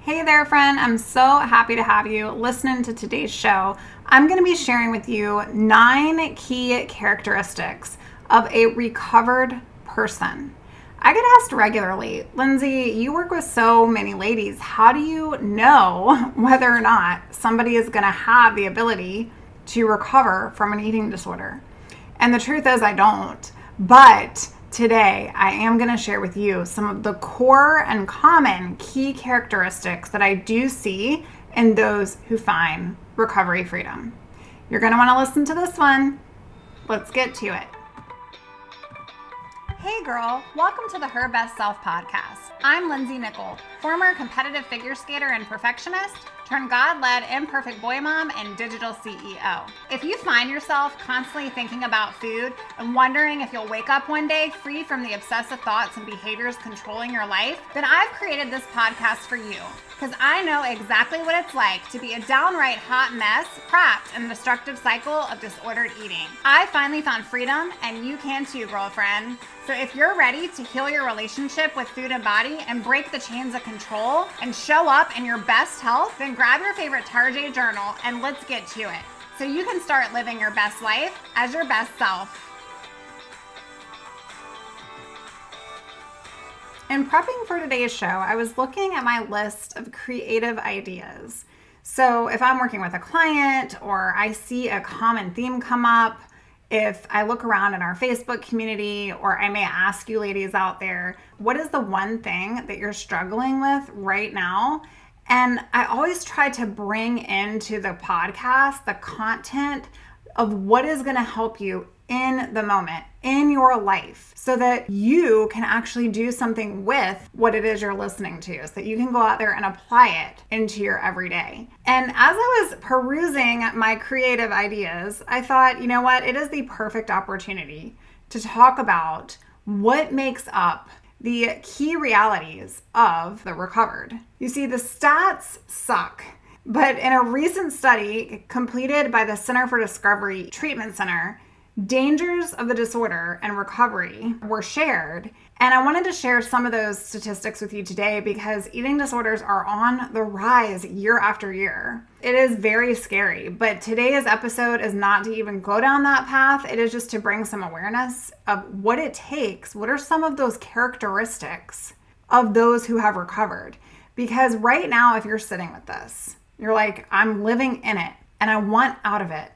Hey there, friend. I'm so happy to have you listening to today's show. I'm going to be sharing with you 9 key characteristics of a recovered person. I get asked regularly, Lindsay, you work with so many ladies. How do you know whether or not somebody is going to have the ability to recover from an eating disorder? And the truth is, I don't. But today, I am going to share with you some of the core and common key characteristics that I do see in those who find recovery freedom. You're going to want to listen to this one. Let's get to it. Hey girl, welcome to the Her Best Self podcast. I'm Lindsay Nickel, former competitive figure skater and perfectionist, turned God-led imperfect boy mom and digital CEO. If you find yourself constantly thinking about food and wondering if you'll wake up one day free from the obsessive thoughts and behaviors controlling your life, then I've created this podcast for you. Because I know exactly what it's like to be a downright hot mess, trapped in a destructive cycle of disordered eating. I finally found freedom, and you can too, girlfriend. So if you're ready to heal your relationship with food and body and break the chains of control and show up in your best health, then grab your favorite Tarjay journal and let's get to it. So you can start living your best life as your best self. In prepping for today's show, I was looking at my list of creative ideas. So if I'm working with a client or I see a common theme come up, if I look around in our Facebook community, or I may ask you ladies out there, what is the one thing that you're struggling with right now? And I always try to bring into the podcast the content of what is going to help you in the moment, in your life, so that you can actually do something with what it is you're listening to, so that you can go out there and apply it into your everyday. And as I was perusing my creative ideas, I thought, you know what? It is the perfect opportunity to talk about what makes up the key realities of the recovered. You see, the stats suck. But in a recent study completed by the Center for Discovery Treatment Center, dangers of the disorder and recovery were shared. And I wanted to share some of those statistics with you today because eating disorders are on the rise year after year. It is very scary, but today's episode is not to even go down that path. It is just to bring some awareness of what it takes. What are some of those characteristics of those who have recovered? Because right now, if you're sitting with this, you're like, I'm living in it and I want out of it,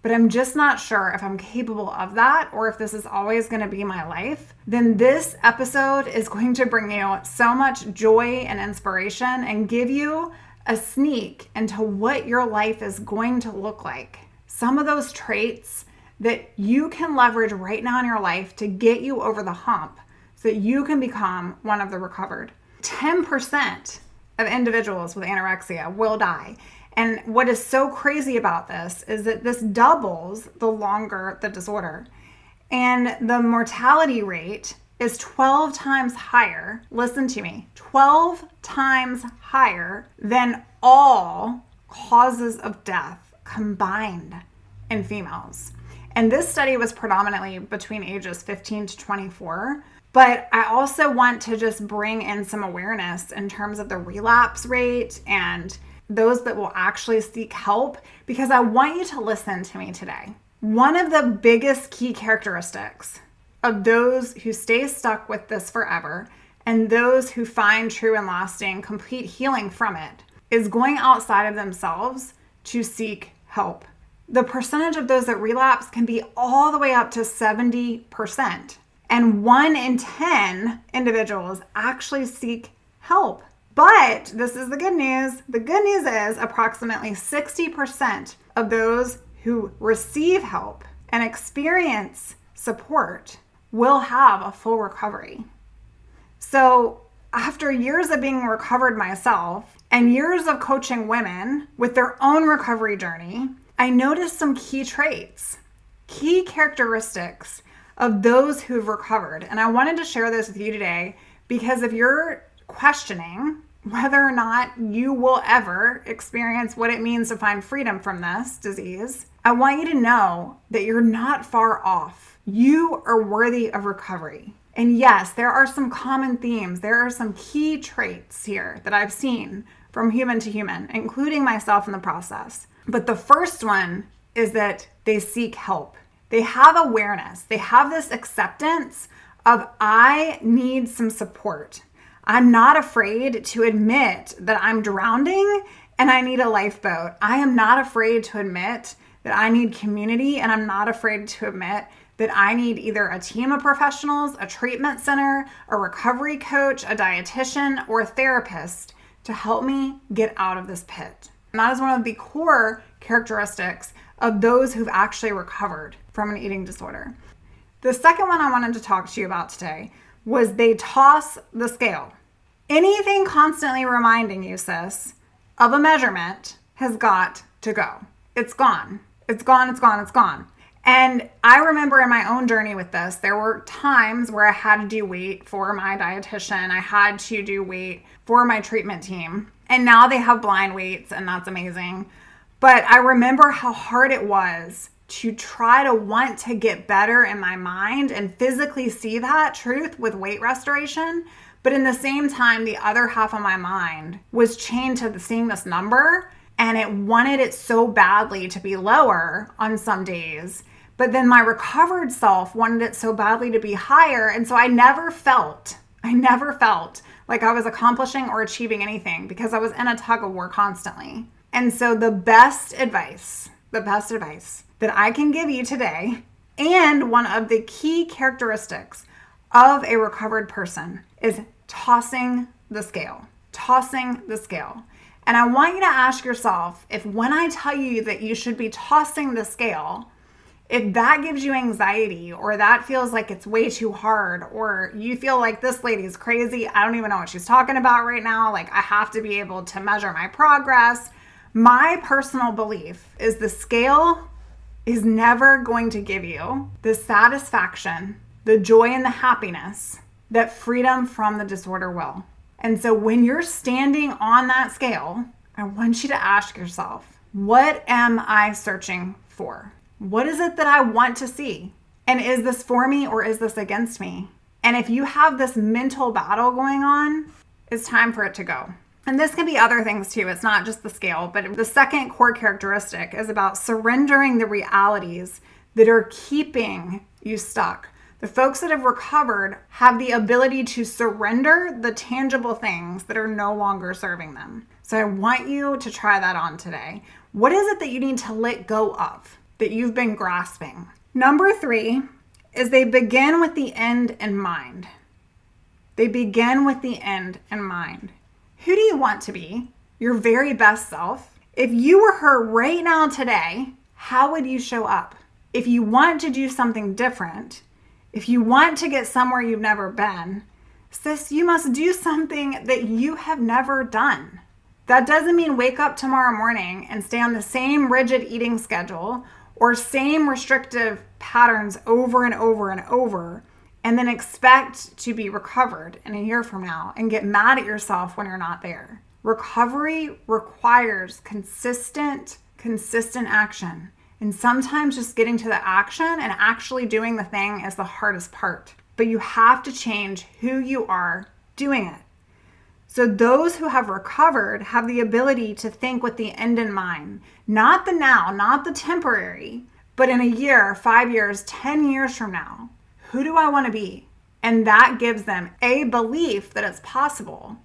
but I'm just not sure if I'm capable of that or if this is always going to be my life, then this episode is going to bring you so much joy and inspiration and give you a sneak into what your life is going to look like. Some of those traits that you can leverage right now in your life to get you over the hump so that you can become one of the recovered. 10% of individuals with anorexia will die. And what is so crazy about this is that this doubles the longer the disorder. And the mortality rate is 12 times higher, listen to me, 12 times higher than all causes of death combined in females. And this study was predominantly between ages 15 to 24. But I also want to just bring in some awareness in terms of the relapse rate and those that will actually seek help, because I want you to listen to me today. One of the biggest key characteristics of those who stay stuck with this forever and those who find true and lasting complete healing from it is going outside of themselves to seek help. The percentage of those that relapse can be all the way up to 70%. And 1 in 10 individuals actually seek help. But this is the good news. The good news is approximately 60% of those who receive help and experience support will have a full recovery. So after years of being recovered myself and years of coaching women with their own recovery journey, I noticed some key traits, key characteristics of those who've recovered. And I wanted to share this with you today because if you're questioning whether or not you will ever experience what it means to find freedom from this disease, I want you to know that you're not far off. You are worthy of recovery. And yes, there are some common themes. There are some key traits here that I've seen from human to human, including myself in the process. But the first one is that they seek help. They have awareness. They have this acceptance of, I need some support. I'm not afraid to admit that I'm drowning and I need a lifeboat. I am not afraid to admit that I need community, and I'm not afraid to admit that I need either a team of professionals, a treatment center, a recovery coach, a dietitian, or a therapist to help me get out of this pit. And that is one of the core characteristics of those who've actually recovered from an eating disorder. The second one I wanted to talk to you about today was they toss the scale. Anything constantly reminding you, sis, of a measurement has got to go. It's gone. It's gone, it's gone, it's gone. And I remember in my own journey with this, there were times where I had to do weight for my dietitian. I had to do weight for my treatment team. And now they have blind weights, and that's amazing. But I remember how hard it was to try to want to get better in my mind and physically see that truth with weight restoration. But in the same time, the other half of my mind was chained to seeing this number, and it wanted it so badly to be lower on some days. But then my recovered self wanted it so badly to be higher. And so I never felt like I was accomplishing or achieving anything because I was in a tug of war constantly. And so the best advice that I can give you today, and one of the key characteristics of a recovered person, is tossing the scale. And I want you to ask yourself, if when I tell you that you should be tossing the scale, if that gives you anxiety, or that feels like it's way too hard, or you feel like this lady is crazy, I don't even know what she's talking about right now, like I have to be able to measure my progress. My personal belief is the scale is never going to give you the satisfaction, the joy, and the happiness that freedom from the disorder will. And so when you're standing on that scale, I want you to ask yourself, what am I searching for? What is it that I want to see? And is this for me or is this against me? And if you have this mental battle going on, it's time for it to go. And this can be other things too. It's not just the scale, but the second core characteristic is about surrendering the realities that are keeping you stuck. The folks that have recovered have the ability to surrender the tangible things that are no longer serving them. So I want you to try that on today. What is it that you need to let go of that you've been grasping? Number 3 is they begin with the end in mind. They begin with the end in mind. Who do you want to be? Your very best self? If you were her right now today, how would you show up? If you want to do something different, if you want to get somewhere you've never been, sis, you must do something that you have never done. That doesn't mean wake up tomorrow morning and stay on the same rigid eating schedule or same restrictive patterns over and over and over, and then expect to be recovered in a year from now and get mad at yourself when you're not there. Recovery requires consistent action. And sometimes just getting to the action and actually doing the thing is the hardest part. But you have to change who you are doing it. So those who have recovered have the ability to think with the end in mind. Not the now, not the temporary, but in a year, 5 years, 10 years from now, who do I want to be? And that gives them A, belief that it's possible,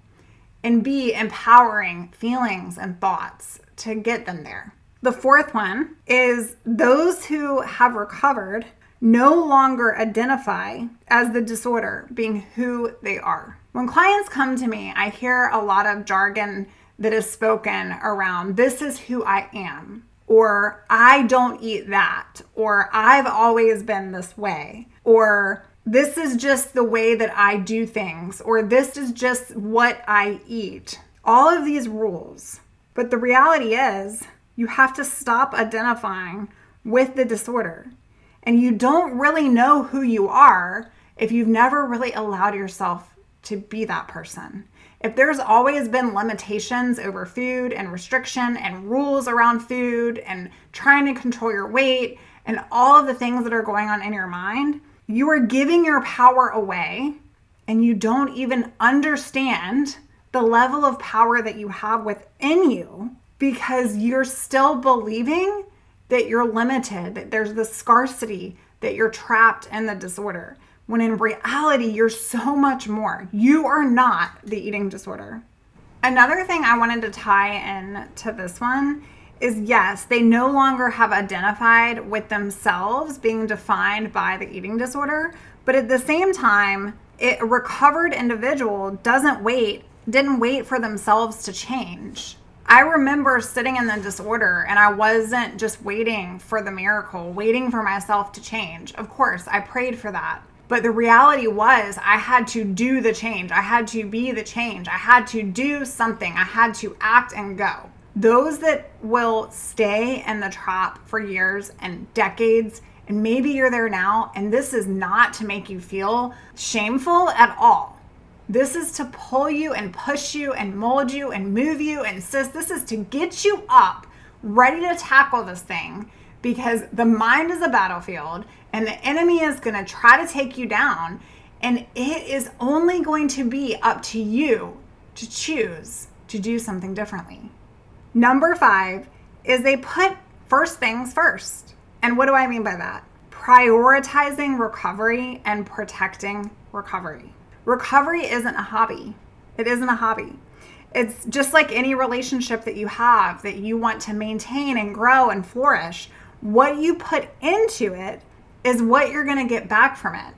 and B, empowering feelings and thoughts to get them there. The fourth one is those who have recovered no longer identify as the disorder being who they are. When clients come to me, I hear a lot of jargon that is spoken around, this is who I am, or I don't eat that, or I've always been this way, or this is just the way that I do things, or this is just what I eat. All of these rules. But the reality is, you have to stop identifying with the disorder. And you don't really know who you are if you've never really allowed yourself to be that person. If there's always been limitations over food and restriction and rules around food and trying to control your weight and all of the things that are going on in your mind, you are giving your power away and you don't even understand the level of power that you have within you, because you're still believing that you're limited, that there's the scarcity, that you're trapped in the disorder. When in reality, you're so much more. You are not the eating disorder. Another thing I wanted to tie in to this one is, yes, they no longer have identified with themselves being defined by the eating disorder, but at the same time, a recovered individual didn't wait for themselves to change. I remember sitting in the disorder and I wasn't just waiting for the miracle, waiting for myself to change. Of course, I prayed for that. But the reality was I had to do the change. I had to be the change. I had to do something. I had to act and go. Those that will stay in the trap for years and decades, and maybe you're there now, and this is not to make you feel shameful at all. This is to pull you and push you and mold you and move you. And sis, this is to get you up, ready to tackle this thing, because the mind is a battlefield and the enemy is going to try to take you down. And it is only going to be up to you to choose to do something differently. Number 5 is they put first things first. And what do I mean by that? Prioritizing recovery and protecting recovery. Recovery isn't a hobby. It isn't a hobby. It's just like any relationship that you have that you want to maintain and grow and flourish. What you put into it is what you're going to get back from it.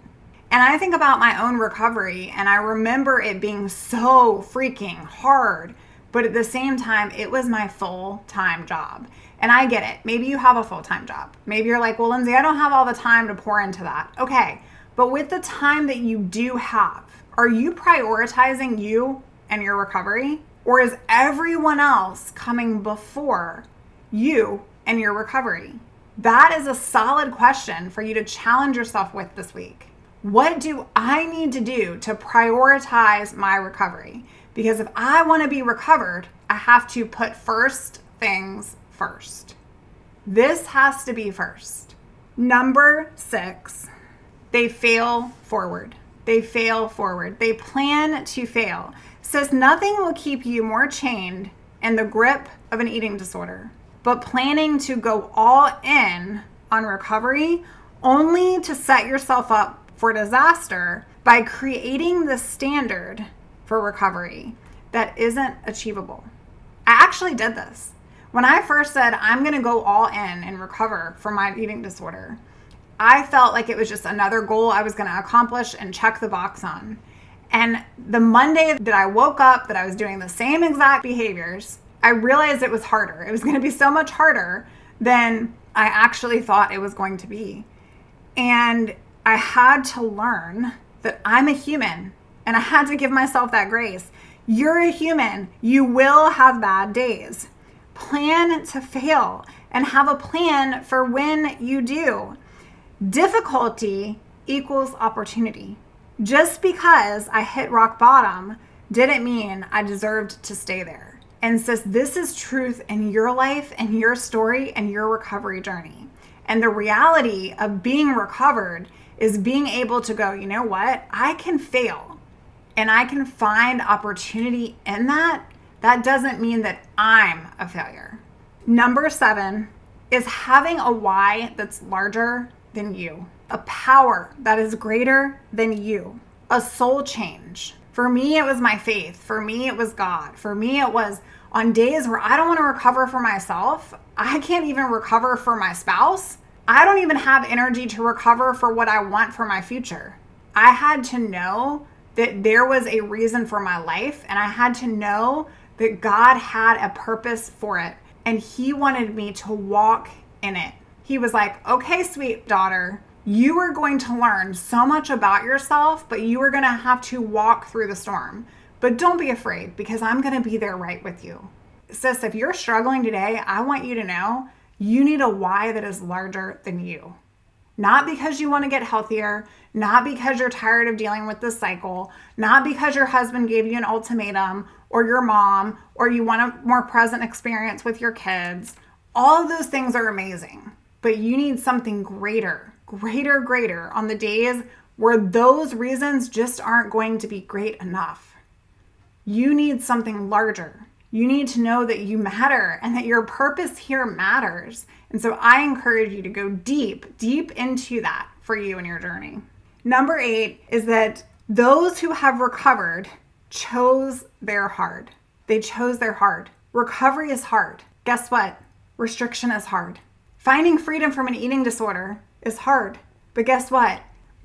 And I think about my own recovery, and I remember it being so freaking hard, but at the same time, it was my full-time job. And I get it. Maybe you have a full-time job. Maybe you're like, well, Lindsay, I don't have all the time to pour into that. Okay. But with the time that you do have, are you prioritizing you and your recovery? Or is everyone else coming before you and your recovery? That is a solid question for you to challenge yourself with this week. What do I need to do to prioritize my recovery? Because if I want to be recovered, I have to put first things first. This has to be first. Number 6, they fail forward. They fail forward. They plan to fail. Says nothing will keep you more chained in the grip of an eating disorder, but planning to go all in on recovery only to set yourself up for disaster by creating the standard for recovery that isn't achievable. I actually did this. When I first said, I'm going to go all in and recover from my eating disorder, I felt like it was just another goal I was going to accomplish and check the box on. And the Monday that I woke up, that I was doing the same exact behaviors, I realized it was harder. It was going to be so much harder than I actually thought it was going to be. And I had to learn that I'm a human, and I had to give myself that grace. You're a human. You will have bad days. Plan to fail and have a plan for when you do. Difficulty equals opportunity. Just because I hit rock bottom didn't mean I deserved to stay there. And sis, this is truth in your life and your story and your recovery journey. And the reality of being recovered is being able to go, you know what? I can fail and I can find opportunity in that. That doesn't mean that I'm a failure. Number 7 is having a why that's larger than you. A power that is greater than you. A soul change. For me, it was my faith. For me, it was God. For me, it was on days where I don't want to recover for myself. I can't even recover for my spouse. I don't even have energy to recover for what I want for my future. I had to know that there was a reason for my life, and I had to know that God had a purpose for it, and He wanted me to walk in it. He was like, okay, sweet daughter, you are going to learn so much about yourself, but you are going to have to walk through the storm. But don't be afraid, because I'm going to be there right with you. Sis, if you're struggling today, I want you to know you need a why that is larger than you. Not because you want to get healthier, not because you're tired of dealing with this cycle, not because your husband gave you an ultimatum, or your mom, or you want a more present experience with your kids. All of those things are amazing, but you need something greater on the days where those reasons just aren't going to be great enough. You need something larger. You need to know that you matter and that your purpose here matters. And so I encourage you to go deep into that for you and your journey. Number 8 is that those who have recovered chose their hard. They chose their hard. Recovery is hard. Guess what? Restriction is hard. Finding freedom from an eating disorder is hard. But guess what?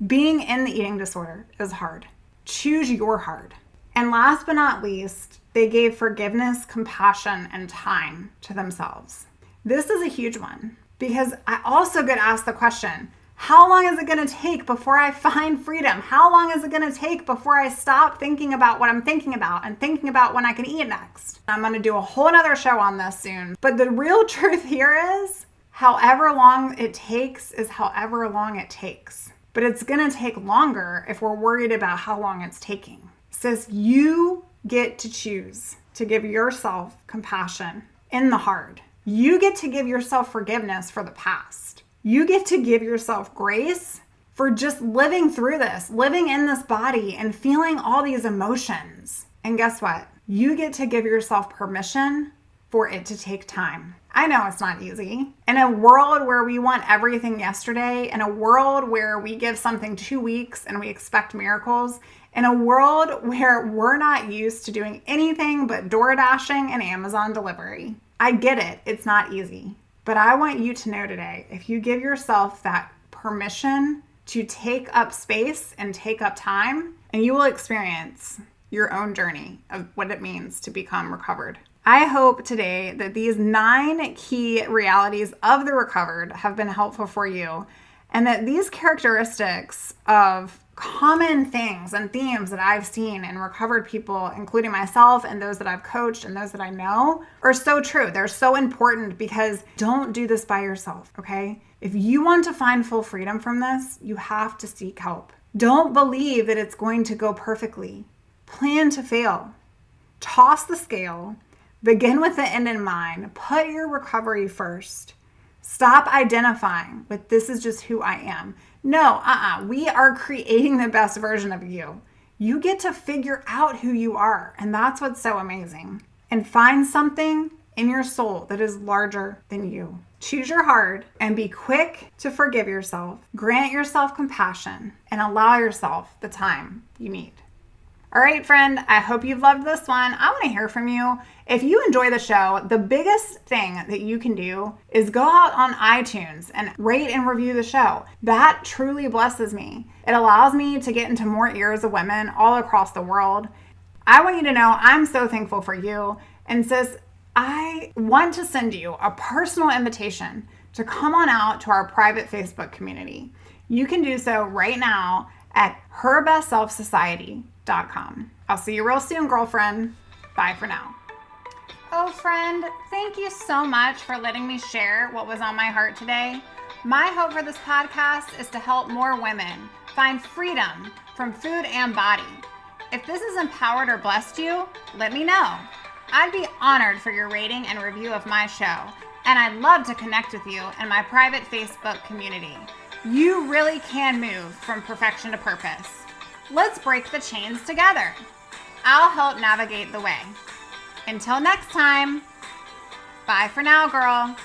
Being in the eating disorder is hard. Choose your hard. And last but not least, they gave forgiveness, compassion, and time to themselves. This is a huge one because I also get asked the question, how long is it going to take before I find freedom? How long is it going to take before I stop thinking about what I'm thinking about and thinking about when I can eat next? I'm going to do a whole nother show on this soon. But the real truth here is, however long it takes is however long it takes. But it's going to take longer if we're worried about how long it's taking. Sis, you get to choose to give yourself compassion in the hard. You get to give yourself forgiveness for the past. You get to give yourself grace for just living through this, living in this body and feeling all these emotions. And guess what? You get to give yourself permission for it to take time. I know it's not easy. In a world where we want everything yesterday, in a world where we give something 2 weeks and we expect miracles, in a world where we're not used to doing anything but door dashing and Amazon delivery. I get it. It's not easy. But I want you to know today, if you give yourself that permission to take up space and take up time, and you will experience your own journey of what it means to become recovered. I hope today that these 9 key realities of the recovered have been helpful for you, and that these characteristics of common things and themes that I've seen in recovered people, including myself and those that I've coached and those that I know, are so true. They're so important because don't do this by yourself, okay? If you want to find full freedom from this, you have to seek help. Don't believe that it's going to go perfectly. Plan to fail. Toss the scale. Begin with the end in mind. Put your recovery first. Stop identifying with this is just who I am. No, we are creating the best version of you. You get to figure out who you are, and that's what's so amazing. And find something in your soul that is larger than you. Choose your heart and be quick to forgive yourself. Grant yourself compassion and allow yourself the time you need. All right, friend, I hope you've loved this one. I want to hear from you. If you enjoy the show, the biggest thing that you can do is go out on iTunes and rate and review the show. That truly blesses me. It allows me to get into more ears of women all across the world. I want you to know I'm so thankful for you. And sis, I want to send you a personal invitation to come on out to our private Facebook community. You can do so right now at herbestselfsociety.com. I'll see you real soon, girlfriend. Bye for now. Oh, friend, thank you so much for letting me share what was on my heart today. My hope for this podcast is to help more women find freedom from food and body. If this has empowered or blessed you, let me know. I'd be honored for your rating and review of my show, and I'd love to connect with you in my private Facebook community. You really can move from perfection to purpose. Let's break the chains together. I'll help navigate the way. Until next time, bye for now, girl.